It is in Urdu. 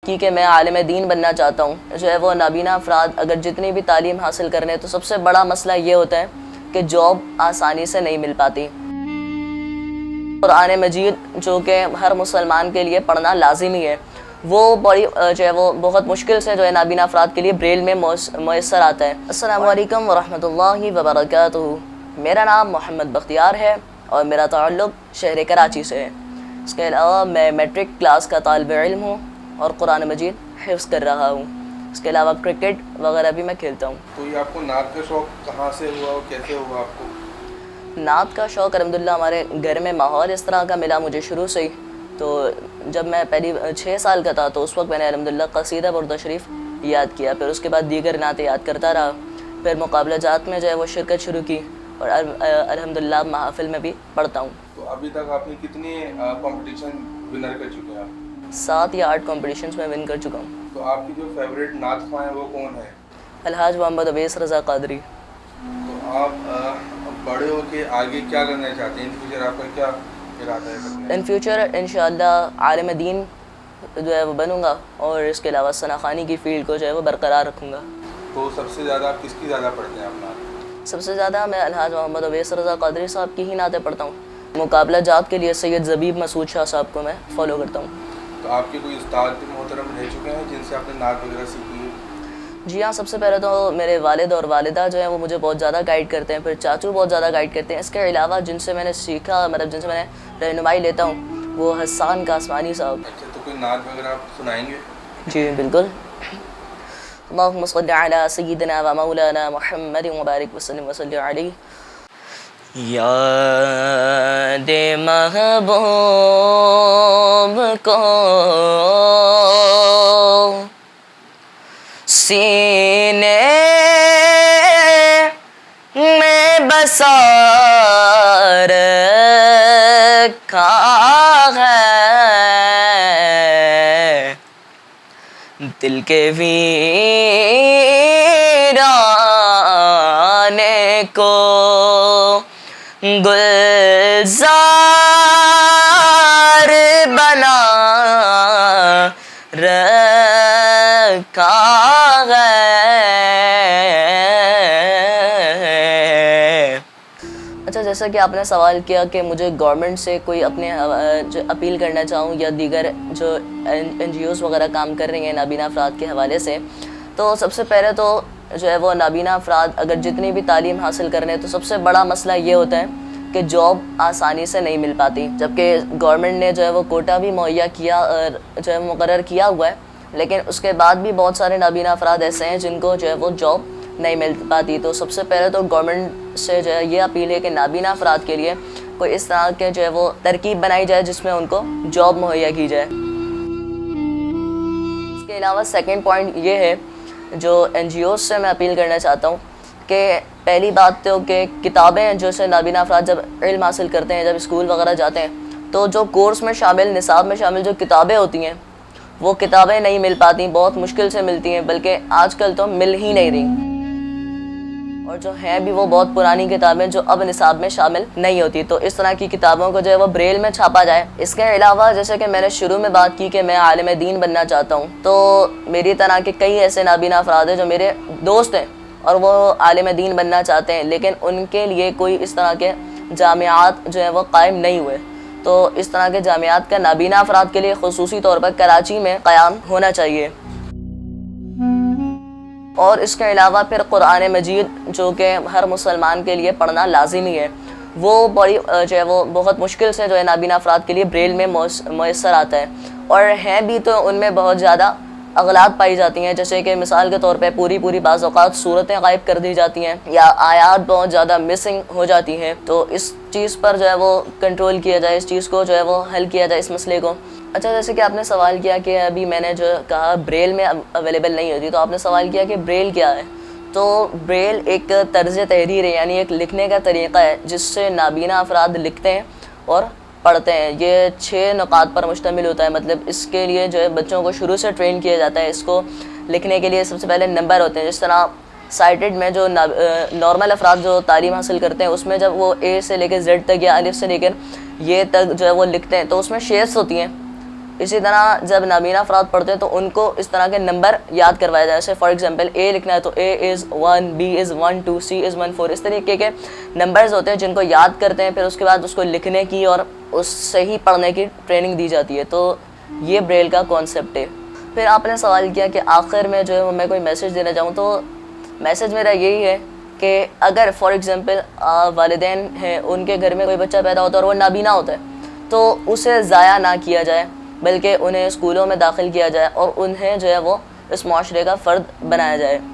کہ میں عالم دین بننا چاہتا ہوں، جو ہے وہ نابینا افراد اگر جتنی بھی تعلیم حاصل کرنے تو سب سے بڑا مسئلہ یہ ہوتا ہے کہ جاب آسانی سے نہیں مل پاتی۔ قرآن مجید جو کہ ہر مسلمان کے لیے پڑھنا لازمی ہے، وہ جو ہے وہ بہت مشکل سے جو ہے نابینا افراد کے لیے بریل میں میسر آتا ہے۔ السلام علیکم ورحمۃ اللہ وبرکاتہ۔ میرا نام محمد بختیار ہے اور میرا تعلق شہر کراچی سے ہے۔ اس کے علاوہ میں میٹرک کلاس کا طالب علم ہوں اور قرآن مجید حفظ کر رہا ہوں۔ اس کے علاوہ کرکٹ وغیرہ بھی میں کھیلتا ہوں۔ تو یہ آپ کو نعت کا شوق کہاں سے ہوا اور کیسے ہوا آپ کو؟ نعت کا شوق الحمدللہ ہمارے گھر میں ماحول اس طرح کا ملا مجھے شروع سے ہی۔ تو جب میں پہلی 6 سال کا تھا تو اس وقت میں نے الحمدللہ قصیدہ برد شریف یاد کیا، پھر اس کے بعد دیگر نعتیں یاد کرتا رہا، پھر مقابلہ جات میں جو ہے وہ شرکت شروع کی اور الحمدللہ محافل میں بھی پڑھتا ہوں۔ تو ابھی تک آپ نے کتنے کمپٹیشن ونر کر چکے ہیں آپ؟ 7 یا 8 کمپٹیشنز میں ون کر چکا ہوں۔ تو آپ کی جو فیوریٹ نعت خواں ہے وہ کون ہے؟ الحاج محمد اویس رضا قادری۔ تو آپ بڑے ہو کے آگے کیا کرنا چاہتے ہیں؟ ان فیوچر آپ کا کیا ارادہ ہے کرنے کا؟ ان فیوچر انشاءاللہ عالم دین جو ہے وہ بنوں گا اور اس کے علاوہ ثنا خوانی کی فیلڈ کو جو ہے وہ برقرار رکھوں گا۔ تو سب سے زیادہ آپ کس کی زیادہ پڑھتے ہیں آپ نعت؟ سب سے زیادہ میں الحاج محمد اویس رضا قادری صاحب کی ہی نعتیں پڑھتا ہوں۔ مقابلہ جات کے لیے سید زبیب مسعود شاہ صاحب کو میں فالو کرتا ہوں۔ تو آپ کے کوئی استاد بھی محترم رہ چکے ہیں جن سے آپ نے نعت وغیرہ سیکھی ہے؟ جی ہاں، سب سے پہلے تو میرے والد اور والدہ جو ہیں وہ مجھے بہت زیادہ گائیڈ کرتے ہیں، پھر چاچو بہت زیادہ گائیڈ کرتے ہیں۔ اس کے علاوہ جن سے میں نے سیکھا، مطلب جن سے میں نے رہنمائی لیتا ہوں، وہ حسان کاسمانی صاحب۔ اچھا، تو کوئی نعت وغیرہ آپ سنائیں گے؟ جی بالکل۔ اللہم صلی علی سیدنا و مولانا محمد مبارک وسلم وصلی علیہ۔ یاد محبوب کو سینے میں بسا رکھا ہے، دل کے ویرانے کو گلزار بنا رکھا ہے۔ اچھا، جیسا کہ آپ نے سوال کیا کہ مجھے گورنمنٹ سے کوئی اپنے جو اپیل کرنا چاہوں یا دیگر جو این جی اوز وغیرہ کام کر رہی ہیں نابینا افراد کے حوالے سے، تو سب سے پہلے تو جو ہے وہ نابینا افراد اگر جتنی بھی تعلیم حاصل کرنے تو سب سے بڑا مسئلہ یہ ہوتا ہے کہ جاب آسانی سے نہیں مل پاتی، جبکہ گورنمنٹ نے جو ہے وہ کوٹا بھی مہیا کیا جو ہے مقرر کیا ہوا ہے، لیکن اس کے بعد بھی بہت سارے نابینا افراد ایسے ہیں جن کو جو ہے وہ جاب نہیں مل پاتی۔ تو سب سے پہلے تو گورنمنٹ سے جو ہے یہ اپیل ہے کہ نابینا افراد کے لیے کوئی اس طرح کے جو ہے وہ ترکیب بنائی جائے جس میں ان کو جاب مہیا کی جائے۔ اس کے علاوہ سیکنڈ پوائنٹ یہ ہے جو این جی اوز سے میں اپیل کرنا چاہتا ہوں کہ پہلی بات تو کہ کتابیں جو سے نابینا افراد جب علم حاصل کرتے ہیں، جب اسکول وغیرہ جاتے ہیں، تو جو کورس میں شامل، نصاب میں شامل جو کتابیں ہوتی ہیں وہ کتابیں نہیں مل پاتی، بہت مشکل سے ملتی ہیں، بلکہ آج کل تو مل ہی نہیں رہی، اور جو ہیں بھی وہ بہت پرانی کتابیں جو اب نصاب میں شامل نہیں ہوتی۔ تو اس طرح کی کتابوں کو جو ہے وہ بریل میں چھاپا جائے۔ اس کے علاوہ جیسے کہ میں نے شروع میں بات کی کہ میں عالم دین بننا چاہتا ہوں، تو میری طرح کے کئی ایسے نابینا افراد ہیں جو میرے دوست ہیں اور وہ عالم دین بننا چاہتے ہیں، لیکن ان کے لیے کوئی اس طرح کے جامعات جو ہیں وہ قائم نہیں ہوئے۔ تو اس طرح کے جامعات کا نابینا افراد کے لیے خصوصی طور پر کراچی میں قیام ہونا چاہیے۔ اور اس کے علاوہ پھر قرآن مجید جو کہ ہر مسلمان کے لیے پڑھنا لازمی ہے، وہ جو ہے وہ بہت مشکل سے جو ہے نابینا افراد کے لیے بریل میں میسر آتا ہے، اور ہیں بھی تو ان میں بہت زیادہ اغلاط پائی جاتی ہیں، جیسے کہ مثال کے طور پہ پوری بعض اوقات صورتیں غائب کر دی جاتی ہیں یا آیات بہت زیادہ مسنگ ہو جاتی ہیں۔ تو اس چیز پر جو ہے وہ کنٹرول کیا جائے، اس چیز کو جو ہے وہ حل کیا جائے، اس مسئلے کو۔ اچھا، جیسے کہ آپ نے سوال کیا کہ ابھی میں نے جو کہا بریل میں اویلیبل نہیں ہوتی، تو آپ نے سوال کیا کہ بریل کیا ہے۔ تو بریل ایک طرز تحریر ہے، یعنی ایک لکھنے کا طریقہ ہے جس سے نابینا افراد لکھتے ہیں اور پڑھتے ہیں۔ یہ 6 نقاط پر مشتمل ہوتا ہے، مطلب اس کے لیے جو ہے بچوں کو شروع سے ٹرین کیا جاتا ہے۔ اس کو لکھنے کے لیے سب سے پہلے نمبر ہوتے ہیں، جس طرح سائٹڈ میں جو نارمل افراد جو تعلیم حاصل کرتے ہیں اس میں جب وہ اے سے لے کے زیڈ تک یا الف سے لے کر یہ تک جو ہے وہ لکھتے ہیں تو اس میں شیپس ہوتی ہیں، اسی طرح جب نابینا افراد پڑھتے ہیں تو ان کو اس طرح کے نمبر یاد کروائے جائے. جیسے فار ایگزامپل اے لکھنا ہے تو اے از 1, بی از 1 2, سی از 1 4. اس طریقے کے نمبرز ہوتے ہیں جن کو یاد کرتے ہیں, پھر اس کے بعد اس کو لکھنے کی اور اس سے ہی پڑھنے کی ٹریننگ دی جاتی ہے. تو یہ بریل کا کانسیپٹ ہے. پھر آپ نے سوال کیا کہ آخر میں جو ہے میں کوئی میسیج دینا چاہوں, تو میسیج میرا یہی ہے کہ اگر فار ایگزامپل والدین ہیں, ان کے گھر میں کوئی بچہ پیدا ہوتا ہے اور وہ نابینا ہوتا ہے, تو اسے ضائع نہ کیا جائے بلکہ انہیں اسکولوں میں داخل کیا جائے اور انہیں جو ہے وہ اس معاشرے کا فرد بنایا جائے.